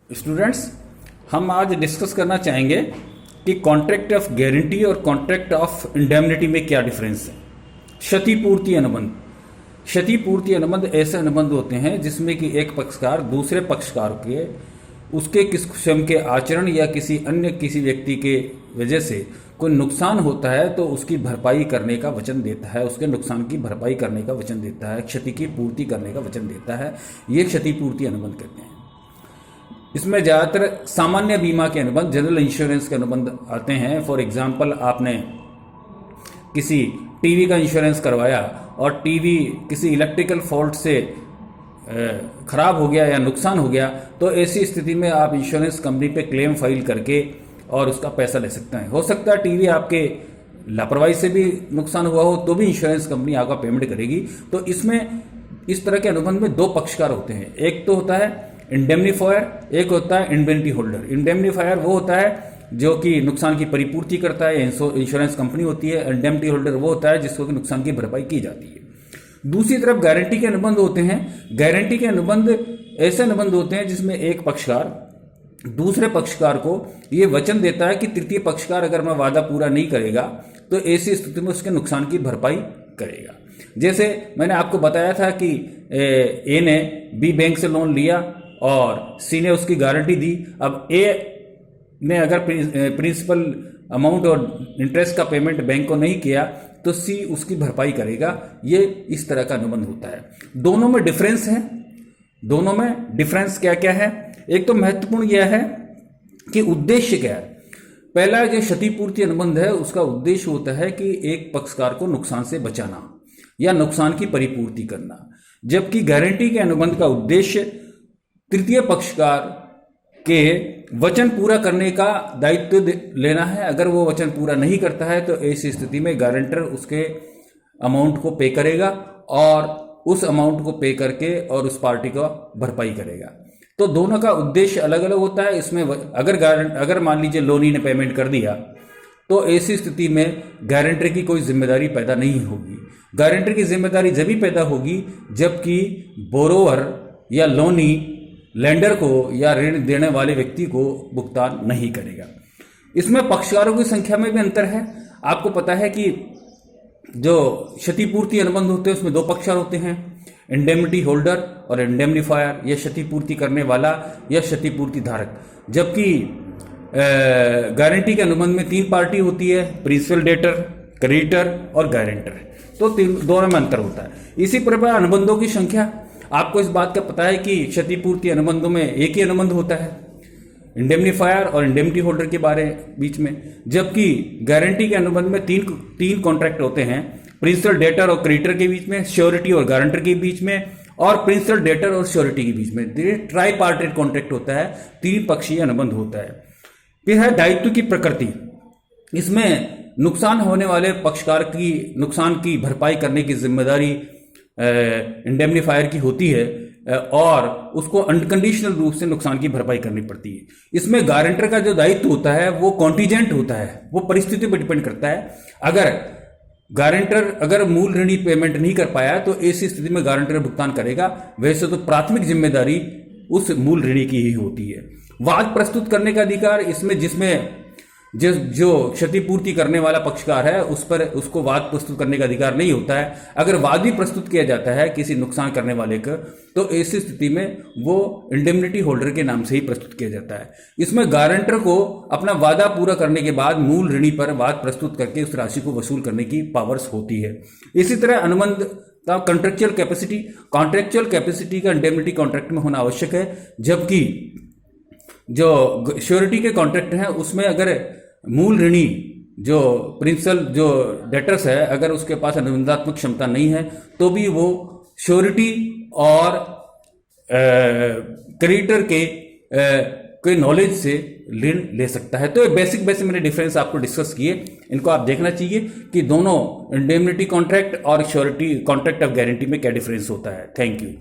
Students, हम आज discuss करना चाहेंगे कि कॉन्ट्रैक्ट ऑफ गारंटी और कॉन्ट्रैक्ट ऑफ इंडेमनिटी में क्या डिफरेंस है। क्षतिपूर्ति अनुबंध। क्षतिपूर्ति अनुबंध ऐसे अनुबंध होते हैं जिसमें कि एक पक्षकार दूसरे पक्षकार के उसके किस स्वयं के आचरण या किसी व्यक्ति के वजह से कोई नुकसान होता है तो उसकी भरपाई करने का वचन देता है, उसके नुकसान की भरपाई करने का वचन देता है, क्षति की पूर्ति करने का वचन देता है। ये क्षतिपूर्ति अनुबंध कहते हैं। इसमें ज़्यादातर सामान्य बीमा के अनुबंध, जनरल इंश्योरेंस के अनुबंध आते हैं। फॉर एग्जांपल, आपने किसी टीवी का इंश्योरेंस करवाया और टीवी किसी इलेक्ट्रिकल फॉल्ट से खराब हो गया या नुकसान हो गया, तो ऐसी स्थिति में आप इंश्योरेंस कंपनी पे क्लेम फाइल करके और उसका पैसा ले सकते हैं। हो सकता है टीवी आपके लापरवाही से भी नुकसान हुआ हो तो भी इंश्योरेंस कंपनी आपका पेमेंट करेगी। तो इसमें इस तरह के अनुबंध में दो पक्षकार होते हैं। एक तो होता है इंडेमनीफायर, एक होता है इंडेमनिटी होल्डर। इंडेमनीफायर वो होता है जो कि नुकसान की परिपूर्ति करता है, इंश्योरेंस कंपनी होती है। इंडेमनिटी होल्डर वो होता है जिसको कि नुकसान की भरपाई की जाती है। दूसरी तरफ गारंटी के अनुबंध होते हैं। गारंटी के अनुबंध ऐसे अनुबंध होते हैं जिसमें एक पक्षकार दूसरे पक्षकार को ये वचन देता है कि तृतीय पक्षकार अगर मैं वादा पूरा नहीं करेगा तो ऐसी स्थिति में उसके नुकसान की भरपाई करेगा। जैसे मैंने आपको बताया था कि ए ने बी बैंक से लोन लिया और सी ने उसकी गारंटी दी। अब ए ने अगर प्रिंसिपल अमाउंट और इंटरेस्ट का पेमेंट बैंक को नहीं किया तो सी उसकी भरपाई करेगा। ये इस तरह का अनुबंध होता है। दोनों में डिफरेंस है। दोनों में डिफरेंस क्या क्या है? एक तो महत्वपूर्ण यह है कि उद्देश्य क्या है। पहला जो क्षतिपूर्ति अनुबंध है उसका उद्देश्य होता है कि एक पक्षकार को नुकसान से बचाना या नुकसान की परिपूर्ति करना, जबकि गारंटी के अनुबंध का उद्देश्य तृतीय पक्षकार के वचन पूरा करने का दायित्व लेना है। अगर वो वचन पूरा नहीं करता है तो ऐसी स्थिति में गारंटर उसके अमाउंट को पे करेगा और उस अमाउंट को पे करके और उस पार्टी को भरपाई करेगा। तो दोनों का उद्देश्य अलग अलग होता है। इसमें अगर मान लीजिए लोनी ने पेमेंट कर दिया तो ऐसी स्थिति में गारंटर की कोई जिम्मेदारी पैदा नहीं होगी। गारंटर की जिम्मेदारी जब भी पैदा होगी जबकि बोरोवर या लोनी लेंडर को या ऋण देने वाले व्यक्ति को भुगतान नहीं करेगा। इसमें पक्षकारों की संख्या में भी अंतर है। आपको पता है कि जो क्षतिपूर्ति अनुबंध होते हैं उसमें दो पक्षकार होते हैं, इंडेमनिटी होल्डर और इंडेमनीफायर, या क्षतिपूर्ति करने वाला या क्षतिपूर्ति धारक। जबकि गारंटी के अनुबंध में तीन पार्टी होती है, प्रिंसिपल डेटर, क्रेडिटर और गारंटर। तो दोनों में अंतर होता है। इसी प्रकार अनुबंधों की संख्या, आपको इस बात का पता है कि क्षतिपूर्ति अनुबंधों में एक ही अनुबंध होता है, इंडेमनीफायर और इंडेमनिटी होल्डर के बीच में, जबकि गारंटी के अनुबंध में तीन कॉन्ट्रैक्ट होते हैं, प्रिंसिपल डेटर और क्रेडिटर के बीच में, श्योरिटी और गारंटर के बीच में, और प्रिंसिपल डेटर और श्योरिटी के बीच में। ट्राईपार्टेट कॉन्ट्रैक्ट होता है, तीन पक्षीय अनुबंध होता है। फिर है दायित्व की प्रकृति। इसमें नुकसान होने वाले पक्षकार की नुकसान की भरपाई करने की जिम्मेदारी इंडेमनीफायर की होती है और उसको अनकंडीशनल रूप से नुकसान की भरपाई करनी पड़ती है। इसमें गारंटर का जो दायित्व होता है वो कॉन्टीजेंट होता है, वो परिस्थिति पर डिपेंड करता है। अगर मूल ऋणी पेमेंट नहीं कर पाया तो ऐसी स्थिति में गारंटर भुगतान करेगा। वैसे तो प्राथमिक जिम्मेदारी उस मूल ऋणी की ही होती है। वाद प्रस्तुत करने का अधिकार, इसमें जिसमें जो क्षतिपूर्ति करने वाला पक्षकार है उसको वाद प्रस्तुत करने का अधिकार नहीं होता है। अगर वाद भी प्रस्तुत किया जाता है किसी नुकसान करने वाले का तो ऐसी स्थिति में वो इंडेमनिटी होल्डर के नाम से ही प्रस्तुत किया जाता है। इसमें गारंटर को अपना वादा पूरा करने के बाद मूल ऋणी पर वाद प्रस्तुत करके उस राशि को वसूल करने की पावर्स होती है। इसी तरह अनुबंध का कॉन्ट्रेक्चुअल कैपेसिटी का इंडेमनिटी कॉन्ट्रैक्ट में होना आवश्यक है, जबकि जो श्योरिटी के कॉन्ट्रैक्ट हैं उसमें अगर मूल ऋणी जो प्रिंसिपल जो डेटर्स है अगर उसके पास अनुबंधात्मक क्षमता नहीं है तो भी वो श्योरिटी और क्रेडिटर के नॉलेज से ऋण ले सकता है। तो बेसिक मैंने डिफरेंस आपको डिस्कस किए, इनको आप देखना चाहिए कि दोनों इंडेमनिटी कॉन्ट्रैक्ट और श्योरिटी कॉन्ट्रैक्ट ऑफ गारंटी में क्या डिफरेंस होता है। Thank you.